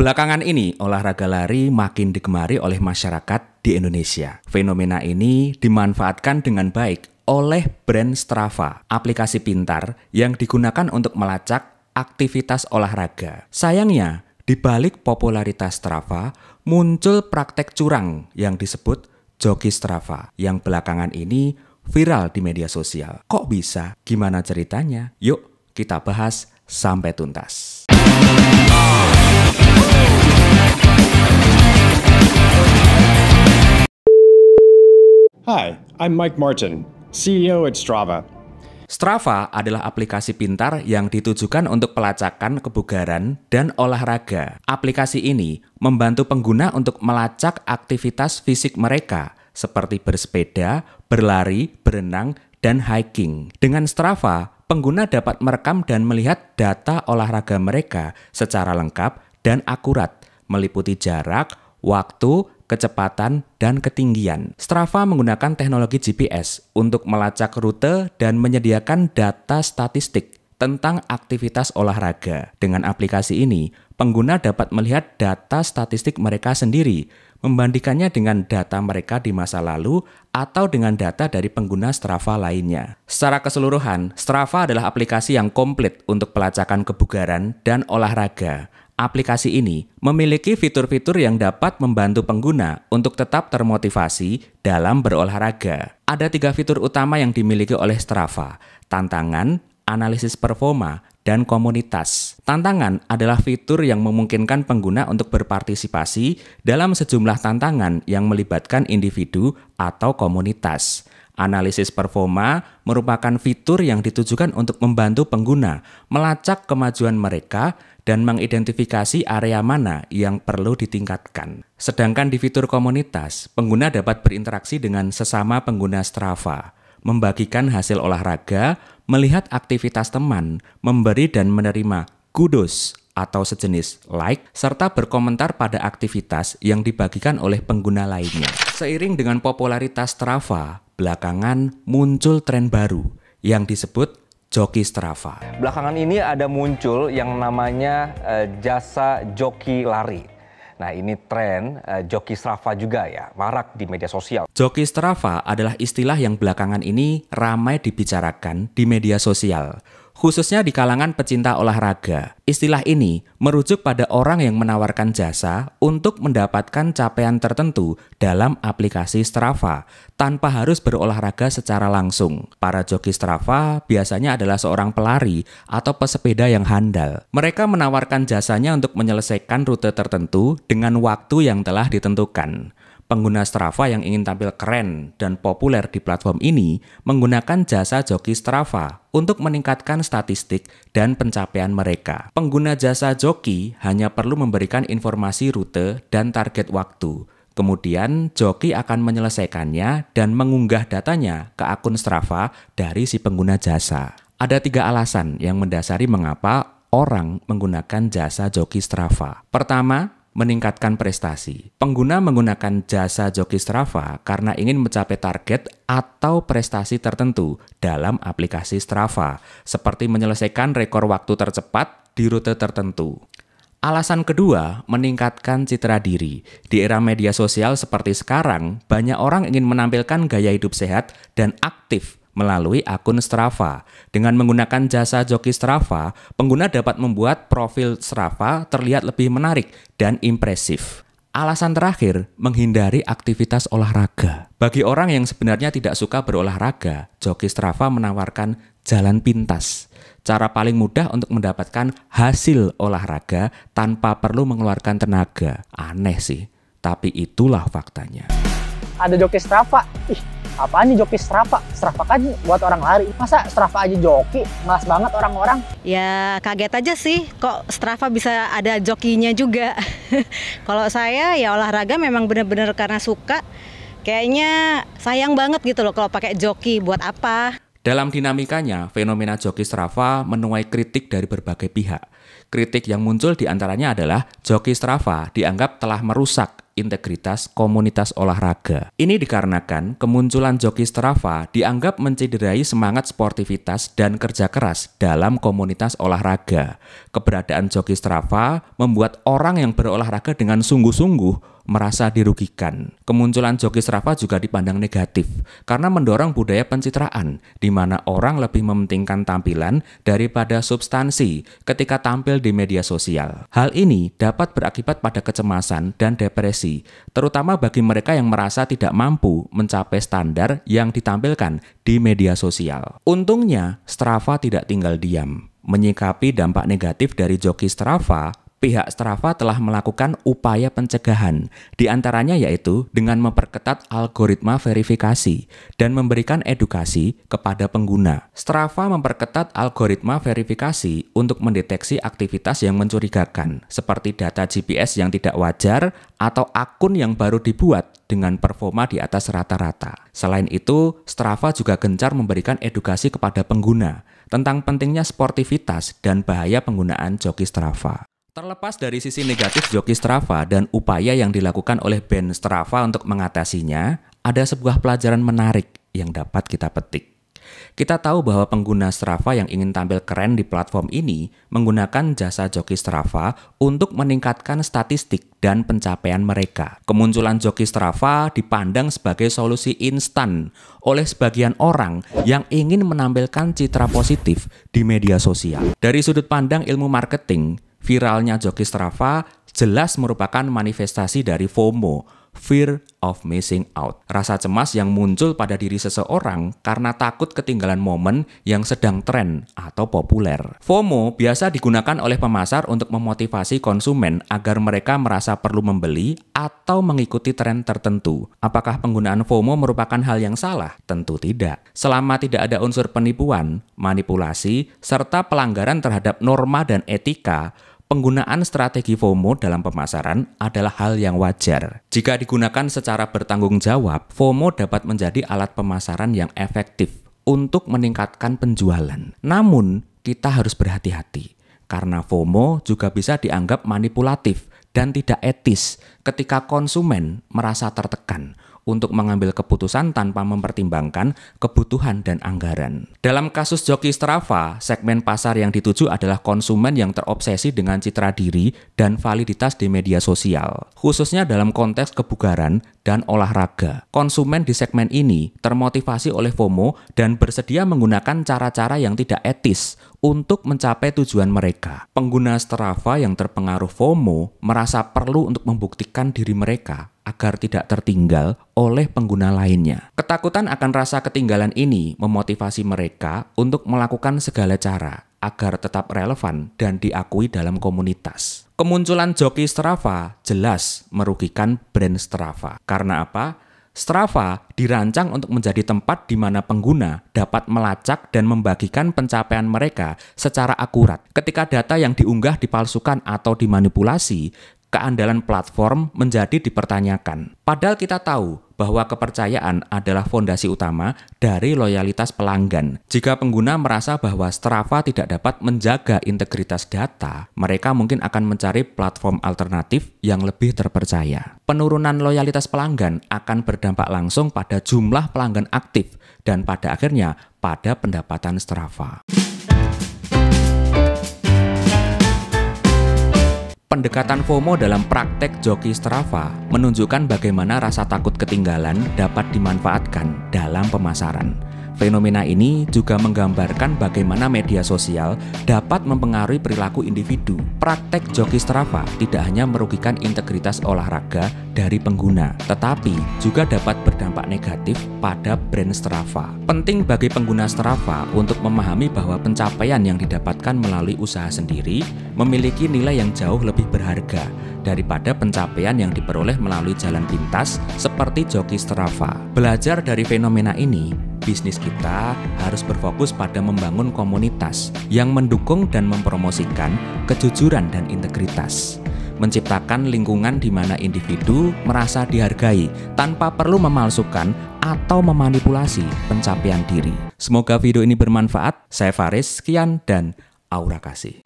Belakangan ini, olahraga lari makin digemari oleh masyarakat di Indonesia. Fenomena ini dimanfaatkan dengan baik oleh brand Strava, aplikasi pintar yang digunakan untuk melacak aktivitas olahraga. Sayangnya, di balik popularitas Strava, muncul praktek curang yang disebut joki Strava, yang belakangan ini viral di media sosial. Kok bisa? Gimana ceritanya? Yuk, kita bahas sampai tuntas. Hi, I'm Mike Martin, CEO at Strava. Strava adalah aplikasi pintar yang ditujukan untuk pelacakan kebugaran dan olahraga. Aplikasi ini membantu pengguna untuk melacak aktivitas fisik mereka seperti bersepeda, berlari, berenang, dan hiking. Dengan Strava, pengguna dapat merekam dan melihat data olahraga mereka secara lengkap dan akurat, meliputi jarak, waktu, kecepatan, dan ketinggian. Strava menggunakan teknologi GPS untuk melacak rute dan menyediakan data statistik tentang aktivitas olahraga. Dengan aplikasi ini, pengguna dapat melihat data statistik mereka sendiri, membandingkannya dengan data mereka di masa lalu atau dengan data dari pengguna Strava lainnya. Secara keseluruhan, Strava adalah aplikasi yang komplit untuk pelacakan kebugaran dan olahraga. Aplikasi ini memiliki fitur-fitur yang dapat membantu pengguna untuk tetap termotivasi dalam berolahraga. Ada 3 fitur utama yang dimiliki oleh Strava: tantangan, analisis performa, dan komunitas. Tantangan adalah fitur yang memungkinkan pengguna untuk berpartisipasi dalam sejumlah tantangan yang melibatkan individu atau komunitas. Analisis performa merupakan fitur yang ditujukan untuk membantu pengguna melacak kemajuan mereka dan mengidentifikasi area mana yang perlu ditingkatkan. Sedangkan di fitur komunitas, pengguna dapat berinteraksi dengan sesama pengguna Strava, membagikan hasil olahraga, melihat aktivitas teman, memberi dan menerima kudos atau sejenis like, serta berkomentar pada aktivitas yang dibagikan oleh pengguna lainnya. Seiring dengan popularitas Strava, belakangan muncul tren baru yang disebut joki Strava. Belakangan ini ada muncul yang namanya jasa joki lari. Nah, ini tren joki Strava juga ya, marak di media sosial. Joki Strava adalah istilah yang belakangan ini ramai dibicarakan di media sosial, khususnya di kalangan pecinta olahraga. Istilah ini merujuk pada orang yang menawarkan jasa untuk mendapatkan capaian tertentu dalam aplikasi Strava tanpa harus berolahraga secara langsung. Para joki Strava biasanya adalah seorang pelari atau pesepeda yang handal. Mereka menawarkan jasanya untuk menyelesaikan rute tertentu dengan waktu yang telah ditentukan. Pengguna Strava yang ingin tampil keren dan populer di platform ini menggunakan jasa joki Strava untuk meningkatkan statistik dan pencapaian mereka. Pengguna jasa joki hanya perlu memberikan informasi rute dan target waktu. Kemudian, joki akan menyelesaikannya dan mengunggah datanya ke akun Strava dari si pengguna jasa. Ada 3 alasan yang mendasari mengapa orang menggunakan jasa joki Strava. Pertama, meningkatkan prestasi. Pengguna menggunakan jasa joki Strava karena ingin mencapai target atau prestasi tertentu dalam aplikasi Strava, seperti menyelesaikan rekor waktu tercepat di rute tertentu. Alasan kedua, meningkatkan citra diri. Di era media sosial seperti sekarang, banyak orang ingin menampilkan gaya hidup sehat dan aktif melalui akun Strava. Dengan menggunakan jasa joki Strava, pengguna dapat membuat profil Strava terlihat lebih menarik dan impresif. Alasan terakhir, menghindari aktivitas olahraga. Bagi orang yang sebenarnya tidak suka berolahraga, joki Strava menawarkan jalan pintas. Cara paling mudah untuk mendapatkan hasil olahraga tanpa perlu mengeluarkan tenaga. Aneh sih, tapi itulah faktanya. Ada joki Strava. Apaan nih joki Strava? Strava kan buat orang lari. Masa Strava aja joki? Malas banget orang-orang. Ya kaget aja sih kok Strava bisa ada jokinya juga. Kalau saya ya olahraga memang benar-benar karena suka. Kayaknya sayang banget gitu loh kalau pakai joki, buat apa? Dalam dinamikanya, fenomena joki Strava menuai kritik dari berbagai pihak. Kritik yang muncul diantaranya adalah joki Strava dianggap telah merusak integritas komunitas olahraga. Ini dikarenakan kemunculan joki Strava dianggap mencederai semangat sportivitas dan kerja keras dalam komunitas olahraga. Keberadaan joki Strava membuat orang yang berolahraga dengan sungguh-sungguh merasa dirugikan. Kemunculan joki Strava juga dipandang negatif karena mendorong budaya pencitraan di mana orang lebih mementingkan tampilan daripada substansi ketika tampil di media sosial. Hal ini dapat berakibat pada kecemasan dan depresi, terutama bagi mereka yang merasa tidak mampu mencapai standar yang ditampilkan di media sosial. Untungnya, Strava tidak tinggal diam. Menyikapi dampak negatif dari joki Strava, pihak Strava telah melakukan upaya pencegahan, di antaranya yaitu dengan memperketat algoritma verifikasi dan memberikan edukasi kepada pengguna. Strava memperketat algoritma verifikasi untuk mendeteksi aktivitas yang mencurigakan, seperti data GPS yang tidak wajar atau akun yang baru dibuat dengan performa di atas rata-rata. Selain itu, Strava juga gencar memberikan edukasi kepada pengguna tentang pentingnya sportivitas dan bahaya penggunaan joki Strava. Terlepas dari sisi negatif joki Strava dan upaya yang dilakukan oleh band Strava untuk mengatasinya, ada sebuah pelajaran menarik yang dapat kita petik. Kita tahu bahwa pengguna Strava yang ingin tampil keren di platform ini menggunakan jasa joki Strava untuk meningkatkan statistik dan pencapaian mereka. Kemunculan joki Strava dipandang sebagai solusi instan oleh sebagian orang yang ingin menampilkan citra positif di media sosial. Dari sudut pandang ilmu marketing, viralnya joki Strava jelas merupakan manifestasi dari FOMO, Fear of Missing Out. Rasa cemas yang muncul pada diri seseorang karena takut ketinggalan momen yang sedang tren atau populer. FOMO biasa digunakan oleh pemasar untuk memotivasi konsumen agar mereka merasa perlu membeli atau mengikuti tren tertentu. Apakah penggunaan FOMO merupakan hal yang salah? Tentu tidak. Selama tidak ada unsur penipuan, manipulasi, serta pelanggaran terhadap norma dan etika, penggunaan strategi FOMO dalam pemasaran adalah hal yang wajar. Jika digunakan secara bertanggung jawab, FOMO dapat menjadi alat pemasaran yang efektif untuk meningkatkan penjualan. Namun, kita harus berhati-hati, karena FOMO juga bisa dianggap manipulatif dan tidak etis ketika konsumen merasa tertekan untuk mengambil keputusan tanpa mempertimbangkan kebutuhan dan anggaran. Dalam kasus joki Strava, segmen pasar yang dituju adalah konsumen yang terobsesi dengan citra diri dan validitas di media sosial, khususnya dalam konteks kebugaran dan olahraga. Konsumen di segmen ini termotivasi oleh FOMO dan bersedia menggunakan cara-cara yang tidak etis untuk mencapai tujuan mereka. Pengguna Strava yang terpengaruh FOMO merasa perlu untuk membuktikan diri mereka agar tidak tertinggal oleh pengguna lainnya. Ketakutan akan rasa ketinggalan ini memotivasi mereka untuk melakukan segala cara agar tetap relevan dan diakui dalam komunitas. Kemunculan joki Strava jelas merugikan brand Strava. Karena apa? Strava dirancang untuk menjadi tempat di mana pengguna dapat melacak dan membagikan pencapaian mereka secara akurat. Ketika data yang diunggah dipalsukan atau dimanipulasi, keandalan platform menjadi dipertanyakan. Padahal kita tahu bahwa kepercayaan adalah fondasi utama dari loyalitas pelanggan. Jika pengguna merasa bahwa Strava tidak dapat menjaga integritas data, mereka mungkin akan mencari platform alternatif yang lebih terpercaya. Penurunan loyalitas pelanggan akan berdampak langsung pada jumlah pelanggan aktif dan pada akhirnya pada pendapatan Strava. Pendekatan FOMO dalam praktek joki Strava menunjukkan bagaimana rasa takut ketinggalan dapat dimanfaatkan dalam pemasaran. Fenomena ini juga menggambarkan bagaimana media sosial dapat mempengaruhi perilaku individu. Praktek joki Strava tidak hanya merugikan integritas olahraga dari pengguna, tetapi juga dapat berdampak negatif pada brand Strava. Penting bagi pengguna Strava untuk memahami bahwa pencapaian yang didapatkan melalui usaha sendiri memiliki nilai yang jauh lebih berharga daripada pencapaian yang diperoleh melalui jalan pintas seperti joki Strava. Belajar dari fenomena ini, bisnis kita harus berfokus pada membangun komunitas yang mendukung dan mempromosikan kejujuran dan integritas. Menciptakan lingkungan di mana individu merasa dihargai tanpa perlu memalsukan atau memanipulasi pencapaian diri. Semoga video ini bermanfaat. Saya Faris, sekian dan aura kasih.